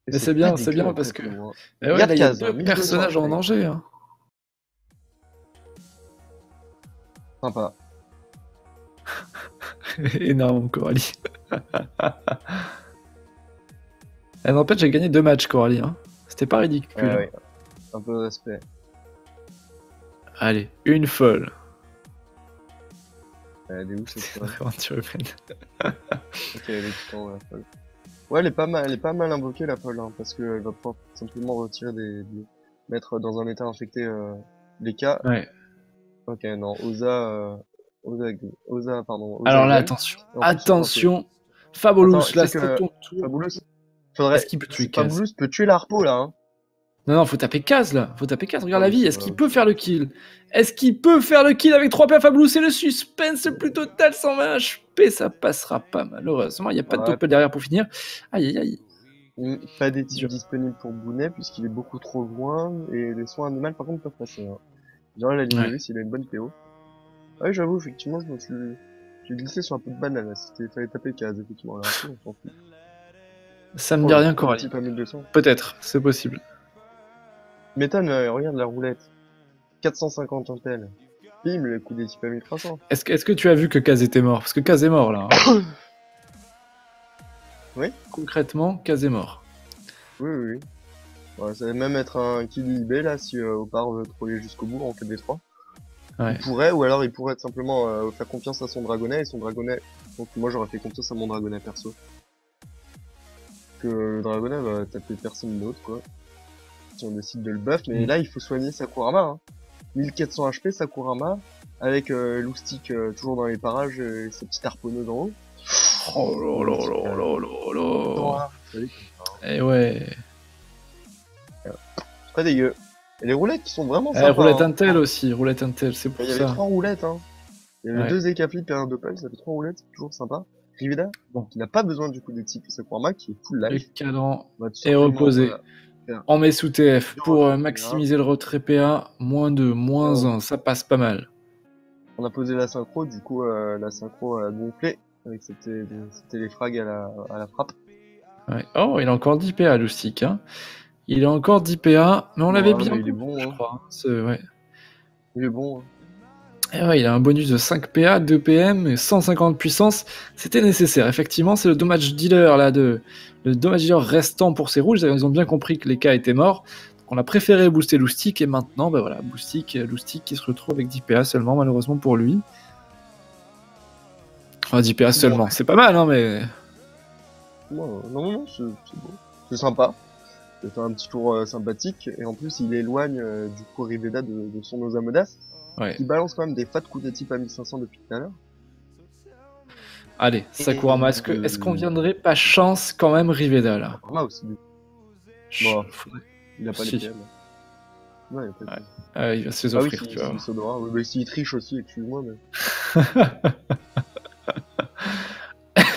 Mais c'est bien parce que... il y a deux personnages en danger. Hein. Sympa. Énorme, Coralie. Elle n'empêche, j'ai gagné 2 matchs, Coralie. Hein. C'était pas ridicule. Ouais. Un peu de respect. Allez, une folle. Elle est où cette folle? Aventure humaine. Ok, elle est tout en haut, la folle. Ouais, elle est pas mal invoquée, la folle, hein, parce qu'elle va pouvoir simplement retirer mettre dans un état infecté les cas. Ouais. Ok, non, Osa, pardon. Alors là, Osa attention. Fabulous, attends, là, c'est c'est que ton tour. Fabulous, faudrait... Est-ce qu'il peut tuer Kaz? Fabulous peut tuer la harpo, là, hein. Non, faut taper Kaz, là. Faut taper Kaz, regarde Ah, la vie. c'est Est-ce vrai. qu'il peut faire le kill? Est-ce qu'il peut faire le kill avec 3 PA Fabulous? C'est le suspense le plus total, 120 HP. Ça passera pas, malheureusement. Il n'y a pas de topple derrière pour finir. Aïe. Pas des types disponibles pour Bounet, puisqu'il est beaucoup trop loin, et les soins animaux, par contre, peuvent passer, hein. Genre, la ligne de vie, s'il a une bonne PO. Ouais, j'avoue, effectivement, j'ai glissé sur un peu de banane, là. Fallait taper Kaz, effectivement, là. On s'en fout. Ça me dit rien, Coralie. Type à 1200. Peut-être, c'est possible. M'étonne, regarde la roulette. 450 intel. Bim, le coup des types à 1300. Est-ce que tu as vu que Kaz était mort? Parce que Kaz est mort, là. Hein. Oui. Concrètement, Kaz est mort. Oui. Ouais, ça va même être un kill IB, là, si Opar veut troller jusqu'au bout en KD3. Ouais. Il pourrait, ou alors il pourrait simplement faire confiance à son dragonnet, et son dragonnet... Donc moi j'aurais fait confiance à mon dragonnet perso. Que le dragonnet va taper personne d'autre, quoi. Si on décide de le buff, mais là il faut soigner Sakurama, hein. 1400 HP Sakurama, avec Loustic toujours dans les parages, et sa petite harponneuse en haut. Oh là. Eh ouais. Très dégueu. Et les roulettes qui sont vraiment sympas. Roulette hein. Intel aussi, roulette Intel, c'est pour Il y ça. avait 3 roulettes, hein. Il y avait Ouais. 2 Ekaflip et un Doppel, ça fait 3 roulettes, c'est toujours sympa. Riveda, Bon. qui n'a pas besoin du coup des types Sakurama, qui est full Le life. cadran On va tout est simplement, reposé. voilà. On met sous TF pour retrait maximiser le retrait PA. -2, -1, ça passe pas mal. On a posé la synchro, du coup la synchro a gonflé, avec c'était les frags à la frappe. Ouais. Oh, il a encore 10 PA, Loustic. Hein. Il a encore 10 PA, mais on l'avait bien. Il est bon, je hein. crois. Ouais. Il est bon. Hein. Et ouais, il a un bonus de 5 PA, 2 PM et 150 puissance. C'était nécessaire. Effectivement, c'est le damage dealer là, le damage dealer restant pour ces rouges. Ils ont bien compris que les cas étaient morts. Donc on a préféré booster Loustic et maintenant, bah voilà, Loustic qui se retrouve avec 10 PA seulement, malheureusement pour lui. Enfin, 10 PA seulement, c'est pas mal, hein, mais. Non, c'est beau. C'est sympa. C'est un petit tour sympathique. Et en plus, il éloigne du coup Riveda de son Osamodas. Ouais. Qui balance quand même des fat coups de type à 1500 depuis tout à l'heure. Allez, Sakurama, est-ce qu'on viendrait pas chance quand même Riveda là? Sakurama aussi. Bon, il a pas les PM. Non, il a pas les PM. Il va se les offrir, tu vois. Mais s'il triche aussi, excuse-moi. Mais...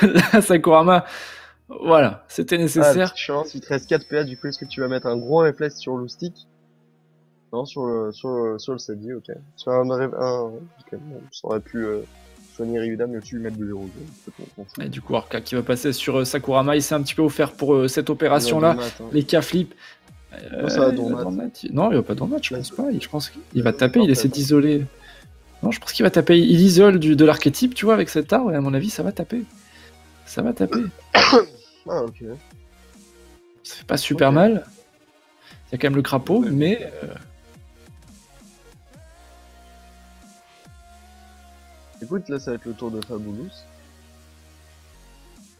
Là, Sakurama, voilà, c'était nécessaire. Chance, il te reste 4 PA, du coup, est-ce que tu vas mettre un gros réflexe sur Loustic? Non, sur le Sadi, ok. Sur un ok, bon, ça aurait pu soigner Ryuda, mais tu lui mettre de 0. Et du coup, Orca qui va passer sur Sakurama, il s'est un petit peu offert pour cette opération-là. Les cas flip. Non, ça va dans Non, il va pas dans le match, je pense pas. Je pense qu'il va taper, il essaie d'isoler. Non, je pense qu'il va taper. Il isole de l'archétype, tu vois, avec cet arbre, et à mon avis, ça va taper. Ça va taper. Ah, ok. Ça fait pas super mal. Il y a quand même le crapaud, mais. Écoute, là, ça va être le tour de Fabulous.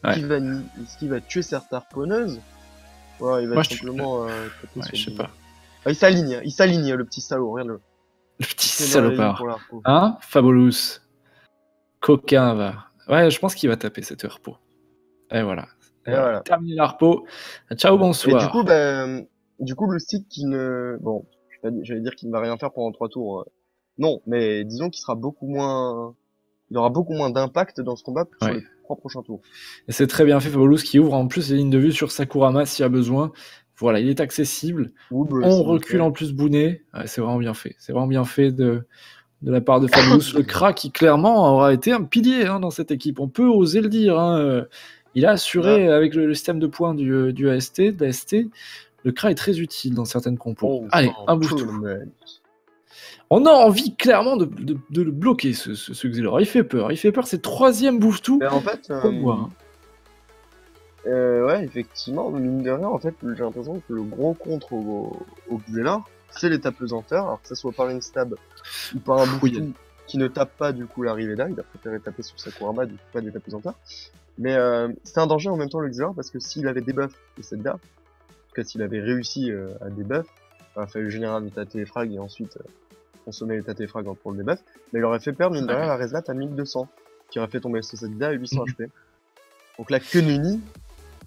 Ouais. Est-ce qu'il va tuer cette harponneuse? Ou alors il va simplement taper sur je sais pas. Ah, il s'aligne, le petit salaud, regarde-le. Le petit salopard. Hein, Fabulous. Coquin va. Ouais, je pense qu'il va taper cette harpo. Et voilà. Voilà. Terminé l'harpo. Ciao, bonsoir. Et du coup, le stick qui ne... Bon, j'allais dire qu'il ne va rien faire pendant 3 tours. Non, mais disons qu'il sera beaucoup moins... Il aura beaucoup moins d'impact dans ce combat que sur les 3 prochains tours. Et c'est très bien fait, Fabulous, qui ouvre en plus les lignes de vue sur Sakurama s'il y a besoin. Voilà, il est accessible. On recule en plus Bounet. Ouais, c'est vraiment bien fait. C'est vraiment bien fait de la part de Fabulous. Le Kra qui clairement aura été un pilier dans cette équipe. On peut oser le dire. Hein. Il a assuré avec le système de points du AST, de l'AST. Le Kra est très utile dans certaines compos. Allez, un boost. On a envie clairement de le bloquer, ce Xelor. Il fait peur, c'est 3ème bouffe-tout. Mais en fait, ouais, effectivement, mine de rien, en fait, j'ai l'impression que le gros contre au Xelor, c'est les tapesanteurs, alors que ça soit par une stab ou par un bouffe-tout qui ne tape pas du coup l'arrivée là, il a préféré taper sur sa Kurama, du coup pas des tapesanteurs. Mais c'est un danger en même temps le Xelor, parce que s'il avait debuff de cette dame, en tout cas s'il avait réussi à debuff, il a fallu généralement tâter les frags et ensuite consommer les tâter les frags pour le debuff, mais il aurait fait perdre mine de rien la Reslat à 1200, qui aurait fait tomber ce cette à 800 HP. Donc là, que nenni,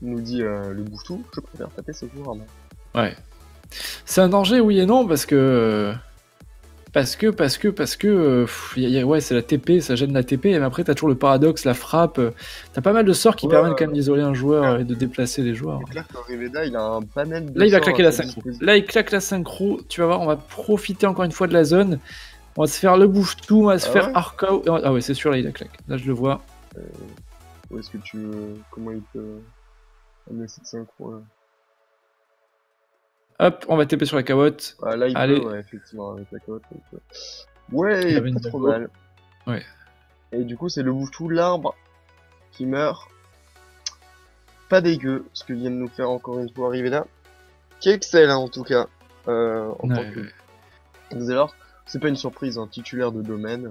nous dit le bouffe-tout, je préfère taper ce Kurama. Ouais. C'est un danger, oui et non, parce que ouais, c'est la TP, ça gêne la TP, mais après t'as toujours le paradoxe, la frappe, t'as pas mal de sorts qui permettent quand même d'isoler un joueur et de déplacer les joueurs. C'est clair que Riveda, il a un panel de là, il va claquer la synchro. Là, il claque la synchro, tu vas voir, on va profiter encore une fois de la zone, on va se faire le bouffe-tout, on va se faire Arcao. Ah ouais, c'est sûr, là, il a claque. Là, je le vois. Où est-ce que tu veux... Comment il peut amener cette synchro là? Hop, on va TP sur la carotte. Ah, là, il peut, ouais, effectivement, avec la carotte. Ouais, pas trop mal. Ouais. Et du coup, c'est le bouffe-tout, l'arbre, qui meurt. Pas dégueu, ce que vient de nous faire encore une fois Riveda. Qui excelle, hein, en tout cas. En tant que Xelor. C'est pas une surprise, un titulaire de domaine.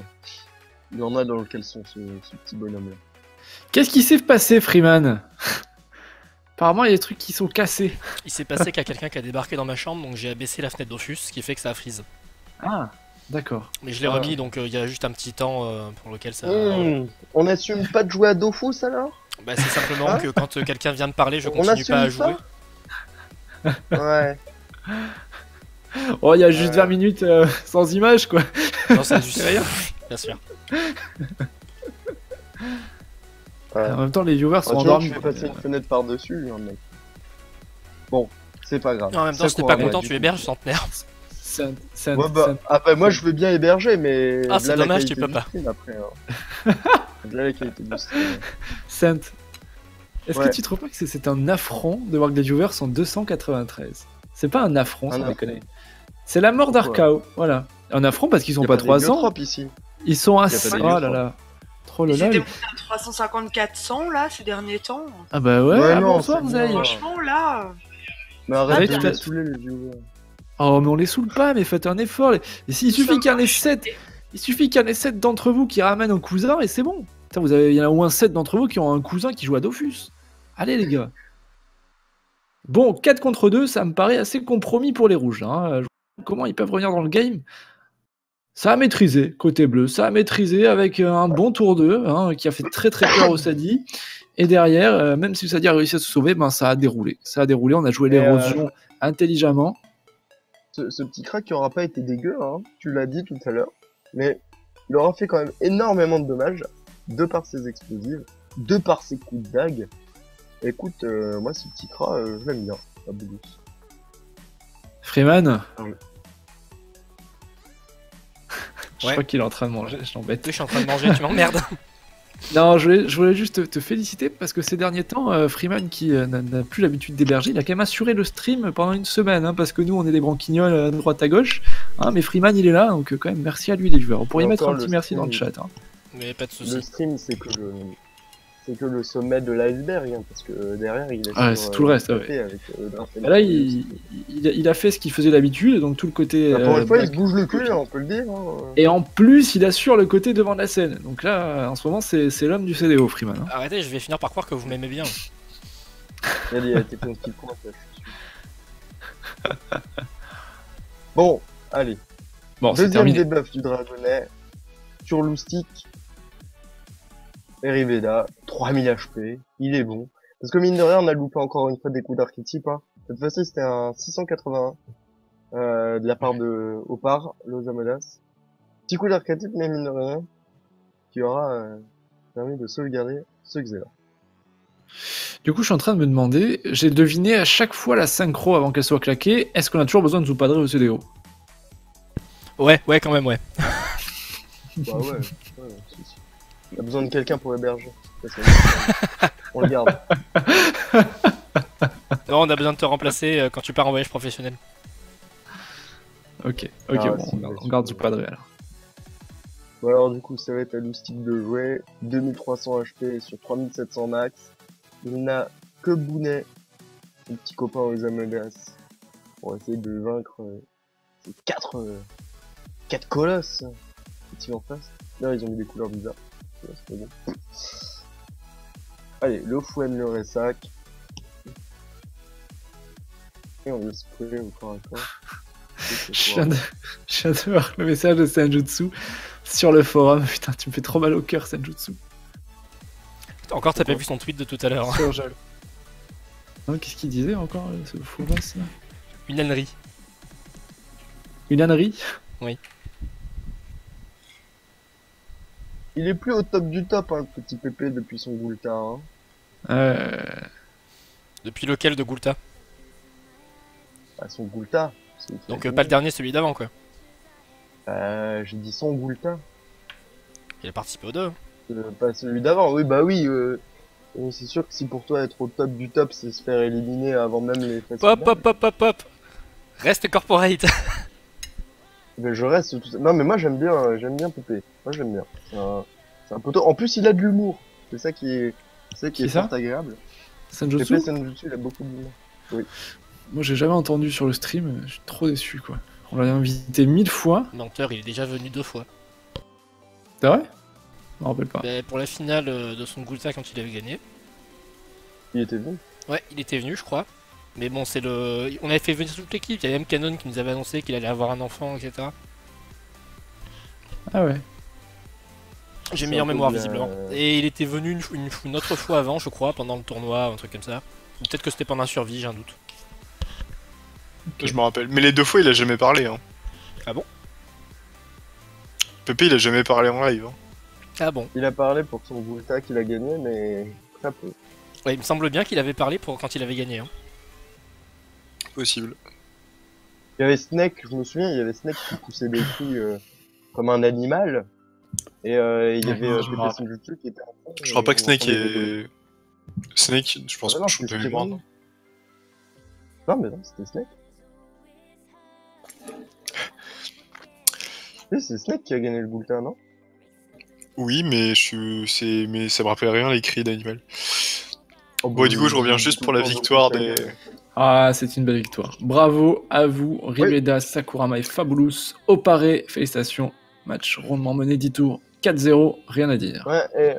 Il y en a dans lequel sont ce petit bonhomme-là. Qu'est-ce qui s'est passé, Freeman? Apparemment, il y a des trucs qui sont cassés. Il s'est passé qu'il y a quelqu'un qui a débarqué dans ma chambre, donc j'ai abaissé la fenêtre Dofus, ce qui fait que ça a freeze. Ah, d'accord. Mais je l'ai remis, donc il y a juste un petit temps pour lequel ça... On assume pas de jouer à Dofus, alors? Bah c'est simplement que quand quelqu'un vient de parler, je continue pas à jouer. Ouais. Oh, il y a juste 20 minutes sans image, quoi. Non, ça juste rien. Bien sûr. En même temps, les viewers sont endormis. Tu fais passer une fenêtre par-dessus, lui, mec. Bon, c'est pas grave. Non, en même temps, si t'es pas content, tu héberges centenaire. Ah bah moi je veux bien héberger, mais... Ah, c'est dommage, tu peux pas. Après, hein. Là, la qualité du stream. Saint, est-ce que tu trouves pas que c'est un affront de voir que les viewers sont 293? C'est pas un affront, sans déconner. C'est la mort d'Arcao, voilà. Un affront parce qu'ils sont pas 300. Ici. Ils sont à... Oh là là. Trop le Ils étaient montés à 350-400 là ces derniers temps. Ah bah ouais, bonsoir Zay. Franchement là... Mais arrête de les saouler les viewers. Oh mais on les saoule pas, mais faites un effort. Il suffit qu'il y en ait 7. Il suffit qu'il y en ait 7 d'entre vous qui ramènent un cousin et c'est bon. Putain, il y en a au moins 7 d'entre vous qui ont un cousin qui joue à Dofus. Allez les gars. Bon, 4 contre 2, ça me paraît assez compromis pour les rouges. Hein. Comment ils peuvent revenir dans le game? Ça a maîtrisé, côté bleu. Ça a maîtrisé avec un bon tour 2, hein, qui a fait très très peur au Sadi. Et derrière, même si le Sadi a réussi à se sauver, ben, ça a déroulé. Ça a déroulé, on a joué l'érosion intelligemment. Ce petit crack qui aura pas été dégueu, hein, tu l'as dit tout à l'heure. Mais il aura fait quand même énormément de dommages, de par ses explosives, de par ses coups de dague. Écoute, moi ce petit crack, je l'aime bien, à bout douce. Freeman, je Ouais. crois qu'il est en train de manger, je l'embête. Oui, je suis en train de manger, tu m'emmerdes. Non, je voulais juste te féliciter parce que ces derniers temps, Freeman qui n'a plus l'habitude d'héberger, il a quand même assuré le stream pendant une semaine, hein, parce que nous on est des branquignoles à droite à gauche, hein, mais Freeman il est là, donc quand même merci à lui les viewers. On pourrait y mettre un petit merci dans le chat. Hein. Mais pas de soucis. Le stream c'est que le sommet de l'iceberg, hein, parce que derrière il est c'est tout le reste. Ouais. avec, là il a fait ce qu'il faisait d'habitude, donc tout le côté... Pour une fois il se bouge le cul, on peut le dire. Hein. Et en plus il assure le côté devant la scène, donc là en ce moment c'est l'homme du CDO Freeman. Hein. Arrêtez, je vais finir par croire que vous m'aimez bien. Allez, t'es ton petit point, Bon, allez. Bon, c'est deuxième terminé. debuff du dragonnet sur Loustic. Et Riveda, 3000 HP, il est bon. Parce que mine de rien, on a loupé encore une fois des coups d'archétype. Hein. Cette fois-ci, c'était un 681 de la part de Opar, Los Amodas. Petit coup d'archétype, mais mine de rien, qui aura permis de sauvegarder ce Xelor. Du coup, je suis en train de me demander, j'ai deviné à chaque fois la synchro avant qu'elle soit claquée, est-ce qu'on a toujours besoin de Zoupadré au CDO? Ouais, quand même, ouais. Bah ouais, si. On a besoin de quelqu'un pour héberger. On le garde. Non, on a besoin de te remplacer quand tu pars en voyage professionnel. Ok, Ah, bon, si, on garde Zoupadré alors. Bon, alors du coup, ça va être à Loustic de jouer. 2300 HP sur 3700 max. Il n'a que Bounet, son petit copain aux Amogas, pour essayer de vaincre ces 4 colosses qui en face. Là, ils ont mis des couleurs bizarres. C'est bon. Allez, le Fouenne, le Ressac. Et on le spray encore un corps. Je viens de voir le message de Senjutsu sur le forum. Putain, tu me fais trop mal au cœur, Senjutsu. Encore, t'as pas vu son tweet de tout à l'heure. Hein. Non, qu'est-ce qu'il disait encore, ce fou gosse là? Une ânerie. Une ânerie? Oui. Il est plus au top du top, hein, le petit Pépé, depuis son Goulta. Hein. Depuis lequel de Goulta? Ah, son Goulta. Donc pas le dernier, celui d'avant quoi. J'ai dit son Goulta. Il a participé aux deux. Pas celui d'avant, oui, bah oui. C'est sûr que si pour toi être au top du top, c'est se faire éliminer avant même les phases Pop. Reste corporate. Mais je reste tout ça. Non, mais moi j'aime bien Pépé. Moi j'aime bien. C'est un poteau. En plus, il a de l'humour. C'est ça qui est fort agréable. Senjutsu? Pépé Senjutsu, il a beaucoup d'humour. Oui. Moi, j'ai jamais entendu sur le stream. Je suis trop déçu, quoi. On l'a invité 1000 fois. Menteur, il est déjà venu 2 fois. C'est vrai? Je me rappelle pas. Bah, pour la finale de son Goulta quand il avait gagné. Il était bon. Ouais, il était venu, je crois. Mais bon, c'est le. On avait fait venir toute l'équipe. Il y avait même Canon qui nous avait annoncé qu'il allait avoir un enfant, etc. Ah ouais. J'ai meilleure mémoire, visiblement. Et il était venu une autre fois avant, je crois, pendant le tournoi, un truc comme ça. Ou peut-être que c'était pendant un survie, j'ai un doute. Je me rappelle. Mais les 2 fois, il a jamais parlé. Hein. Ah bon? Pépé, il a jamais parlé en live. Hein. Ah bon? Il a parlé pour son Goulta qu'il a gagné, mais très peu. Ouais, il me semble bien qu'il avait parlé pour quand il avait gagné. Hein. Possible. Il y avait Snake, je me souviens, il y avait Snake qui poussait des cris comme un animal. Et il y avait Pépé Senjutsu qui était en fond. Je crois pas que Snake est... Snake, je pense pas que je peux voir. Non, mais non, c'était Snake. Oui, c'est Snake qui a gagné le Goulta, non? Oui, mais mais ça me rappelle rien les cris d'animal. Oh, Bon, du coup, je reviens juste pour la victoire des... Ah, c'est une belle victoire. Bravo à vous, Riveda, Sakurama et Fabulous. Au paré, félicitations. Match rondement mené 10 tours, 4-0, rien à dire. Ouais, et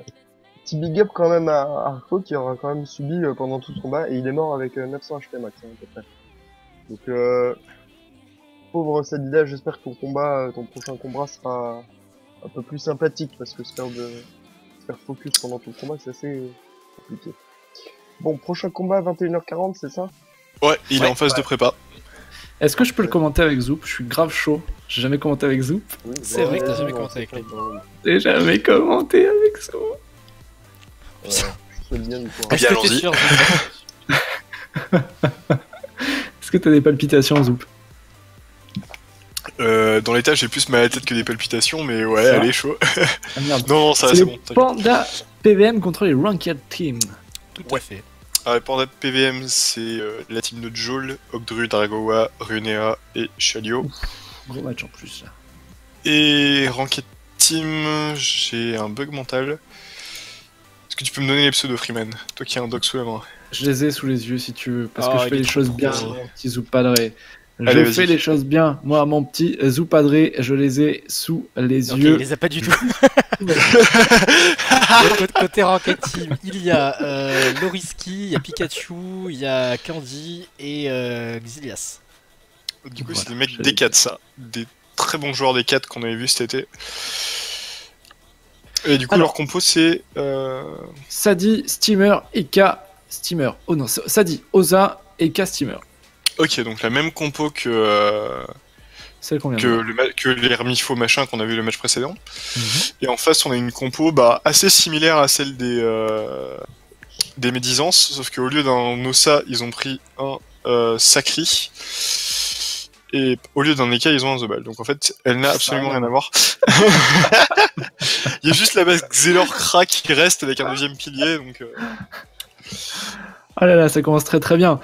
petit big up quand même à Arco qui aura quand même subi pendant tout le combat et il est mort avec 900 HP max hein, à peu près. Donc pauvre Sadida, j'espère que ton prochain combat sera un peu plus sympathique parce que se faire focus pendant tout le combat c'est assez compliqué. Bon, prochain combat 21h40, c'est ça? Ouais, il est en phase de prépa. Est-ce que je peux le commenter avec Zoop? Je suis grave chaud. J'ai jamais commenté avec Zoop. Oui, C'est vrai que t'as jamais commenté avec lui. J'ai jamais commenté avec Zoop. Je souhaite bien du coup. Eh bien, Est-ce que t'es allons-y. sûr, Est-ce que t'as des palpitations, Zoop? Dans l'état, j'ai plus mal à la tête que des palpitations, mais ouais, Ça. allez, chaud. Ah merde. Non, ça, C'est c'est le bon. t'inquiète. Panda PVM contre les Ranked Team. Tout à fait. Panda PVM, c'est la team de Joel, Ogdru, Dragawa, Runea et Shalio. Gros match en plus là. Et Ranked Team, j'ai un bug mental. Est-ce que tu peux me donner les pseudos, Freeman? Toi qui as un doc sous la main. Je les ai sous les yeux si tu veux, parce Oh, que je il fais est les choses trop bien, gros. mon petit Zoupadré. Je Allez, vas-y. fais les choses bien. Moi, mon petit Zoupadré, je les ai sous les Ok, yeux. il les a pas du tout. Côté Rocket Team, il y a Loriski, il y a Pikachu, il y a Candy et Xilias. Du coup, Voilà, c'est des mecs je- des 4 ça. Des très bons joueurs des 4 qu'on avait vu cet été. Et du coup, Alors. leur compo, c'est... Sadi, Steamer, Eka, Steamer. Oh non, Sadi, Oza, Eka, Steamer. Ok, donc la même compo que Celle qu'on vient de voir. que l'Hermifo machin qu'on a vu le match précédent. Mhm. Et en face, on a une compo assez similaire à celle des Médisances, sauf qu'au lieu d'un Ossa, ils ont pris un Sakri. Et au lieu d'un Eka, ils ont un Zobal. Donc en fait, elle n'a absolument rien à voir. Il y a juste la base Xelor Crack qui reste avec un deuxième pilier. Donc, Ah là là, ça commence très très bien.